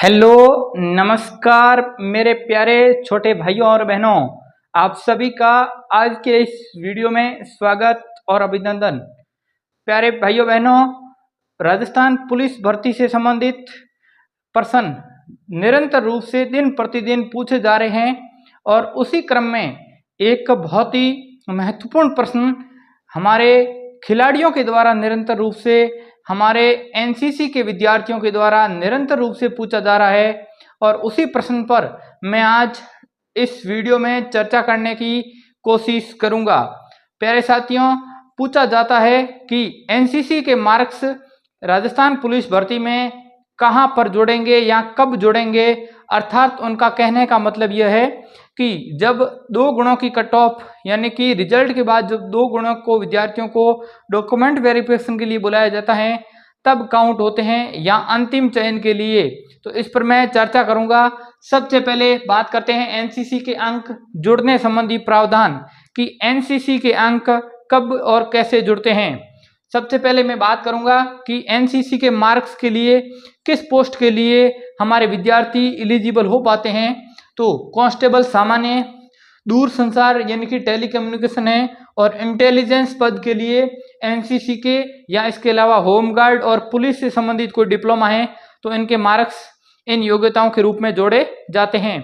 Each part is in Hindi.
हेलो, नमस्कार मेरे प्यारे छोटे भाइयों और बहनों। आप सभी का आज के इस वीडियो में स्वागत और अभिनंदन। प्यारे भाइयों बहनों, राजस्थान पुलिस भर्ती से संबंधित प्रश्न निरंतर रूप से दिन प्रतिदिन पूछे जा रहे हैं और उसी क्रम में एक बहुत ही महत्वपूर्ण प्रश्न हमारे खिलाड़ियों के द्वारा निरंतर रूप से, हमारे एनसीसी के विद्यार्थियों के द्वारा निरंतर रूप से पूछा जा रहा है और उसी प्रश्न पर मैं आज इस वीडियो में चर्चा करने की कोशिश करूंगा। प्यारे साथियों, पूछा जाता है कि एनसीसी के मार्क्स राजस्थान पुलिस भर्ती में कहां पर जुड़ेंगे या कब जुड़ेंगे। अर्थात उनका कहने का मतलब यह है कि जब 2 गुणों की कट ऑफ यानी कि रिजल्ट के बाद जब 2 गुणों को विद्यार्थियों को डॉक्यूमेंट वेरिफिकेशन के लिए बुलाया जाता है तब काउंट होते हैं या अंतिम चयन के लिए। तो इस पर मैं चर्चा करूंगा। सबसे पहले बात करते हैं एनसीसी के अंक जुड़ने संबंधी प्रावधान कि एनसीसी के अंक कब और कैसे जुड़ते हैं। सबसे पहले मैं बात करूंगा कि एनसीसी के मार्क्स के लिए किस पोस्ट के लिए हमारे विद्यार्थी एलिजिबल हो पाते हैं। तो कांस्टेबल सामान्य, दूर संचार यानी कि टेलीकम्युनिकेशन है और इंटेलिजेंस पद के लिए एनसीसी के या इसके अलावा होमगार्ड और पुलिस से संबंधित कोई डिप्लोमा है तो इनके मार्क्स इन योग्यताओं के रूप में जोड़े जाते हैं।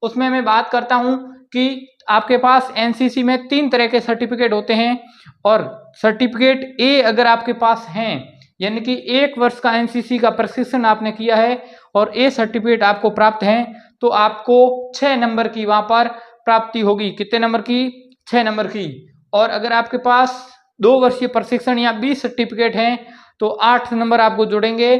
उसमें मैं बात करता हूं कि आपके पास एनसीसी में 3 तरह के सर्टिफिकेट होते हैं और सर्टिफिकेट ए अगर आपके पास हैं यानी कि 1 वर्ष का एनसीसी का प्रशिक्षण आपने किया है और ए सर्टिफिकेट आपको प्राप्त है तो आपको 6 नंबर की वहां पर प्राप्ति होगी। कितने नंबर की? 6 नंबर की। और अगर आपके पास 2 वर्षीय प्रशिक्षण या 20 सर्टिफिकेट हैं तो 8 नंबर आपको जुड़ेंगे।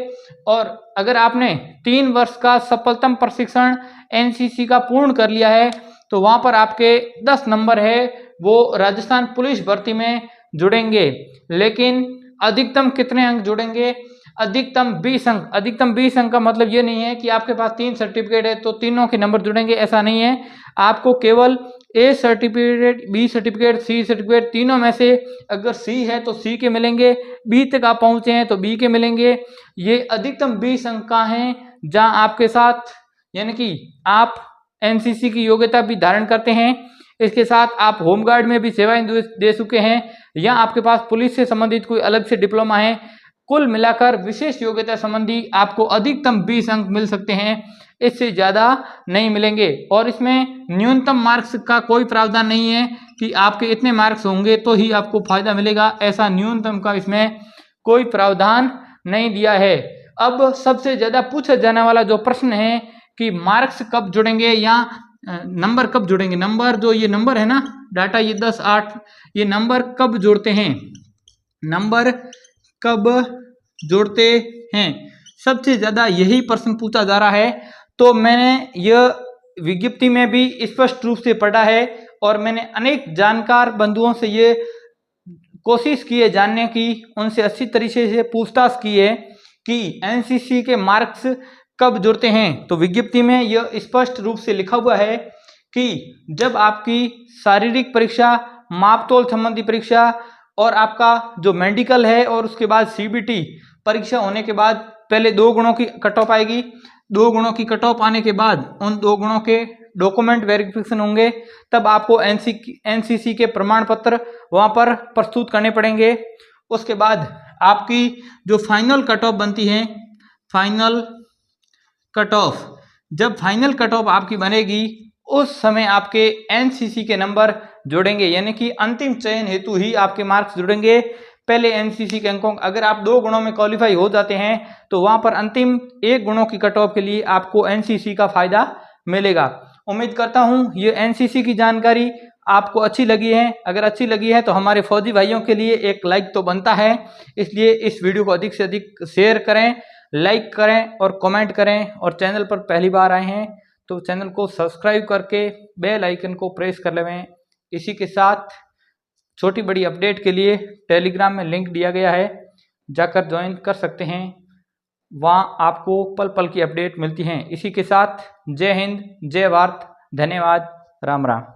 और अगर आपने 3 वर्ष का सफलतम प्रशिक्षण एनसीसी का पूर्ण कर लिया है तो वहां पर आपके 10 नंबर है वो राजस्थान पुलिस भर्ती में जुड़ेंगे। लेकिन अधिकतम कितने अंक जुड़ेंगे? अधिकतम 20 अंक। अधिकतम 20 अंक का मतलब ये नहीं है कि आपके पास 3 सर्टिफिकेट है तो तीनों के नंबर जुड़ेंगे, ऐसा नहीं है। आपको केवल A certificate, B certificate, C certificate तीनों में से अगर सी है तो सी के मिलेंगे, बी तक आप पहुंचे हैं तो बी के मिलेंगे। ये अधिकतम 20 अंक का है जहां आपके साथ यानी कि आप एनसीसी की योग्यता भी धारण करते हैं, इसके साथ आप होमगार्ड में भी सेवाएं दे चुके हैं या आपके पास पुलिस से संबंधित कोई अलग से डिप्लोमा है। कुल मिलाकर विशेष योग्यता संबंधी आपको अधिकतम 20 अंक मिल सकते हैं, इससे ज्यादा नहीं मिलेंगे। और इसमें न्यूनतम मार्क्स का कोई प्रावधान नहीं है कि आपके इतने मार्क्स होंगे तो ही आपको फायदा मिलेगा, ऐसा न्यूनतम का इसमें कोई प्रावधान नहीं दिया है। अब सबसे ज्यादा पूछा जाने वाला जो प्रश्न है कि मार्क्स कब जुड़ेंगे या नंबर कब जुड़ेंगे। नंबर जो ये नंबर है ना डाटा, ये 10, 8 ये नंबर कब जुड़ते हैं, नंबर कब जोड़ते हैं, सबसे ज्यादा यही प्रश्न पूछा जा रहा है। तो मैंने यह विज्ञप्ति में भी स्पष्ट रूप से पढ़ा है और मैंने अनेक जानकार बंधुओं से ये कोशिश की है जानने की, उनसे अच्छी तरीके से पूछताछ की है कि एनसीसी के मार्क्स कब जुड़ते हैं। तो विज्ञप्ति में यह स्पष्ट रूप से लिखा हुआ है कि जब आपकी शारीरिक परीक्षा, मापतोल संबंधी परीक्षा और आपका जो मेडिकल है और उसके बाद सीबीटी परीक्षा होने के बाद पहले 2 गुणों की कट ऑफ आएगी। 2 गुणों की कट ऑफ आने के बाद उन 2 गुणों के डॉक्यूमेंट वेरिफिकेशन होंगे, तब आपको एनसीसी के प्रमाण पत्र वहां पर प्रस्तुत करने पड़ेंगे। उसके बाद आपकी जो फाइनल कट ऑफ बनती है, फाइनल कट ऑफ, जब फाइनल कट ऑफ आपकी बनेगी उस समय आपके एनसीसी के नंबर जुड़ेंगे यानी कि अंतिम चयन हेतु ही आपके मार्क्स जुड़ेंगे। पहले एनसीसी के अंकों, अगर आप 2 गुणों में क्वालिफाई हो जाते हैं तो वहां पर अंतिम 1 गुणों की कट ऑफ के लिए आपको एनसीसी का फायदा मिलेगा। उम्मीद करता हूं ये एनसीसी की जानकारी आपको अच्छी लगी है। अगर अच्छी लगी है तो हमारे फौजी भाइयों के लिए एक लाइक तो बनता है, इसलिए इस वीडियो को अधिक से अधिक शेयर करें, लाइक करें और कमेंट करें। और चैनल पर पहली बार आए हैं तो चैनल को सब्सक्राइब करके बेल आइकन को प्रेस कर लें। इसी के साथ छोटी बड़ी अपडेट के लिए टेलीग्राम में लिंक दिया गया है, जाकर ज्वाइन कर सकते हैं, वहाँ आपको पल पल की अपडेट मिलती हैं। इसी के साथ जय हिंद, जय भारत, धन्यवाद, राम राम।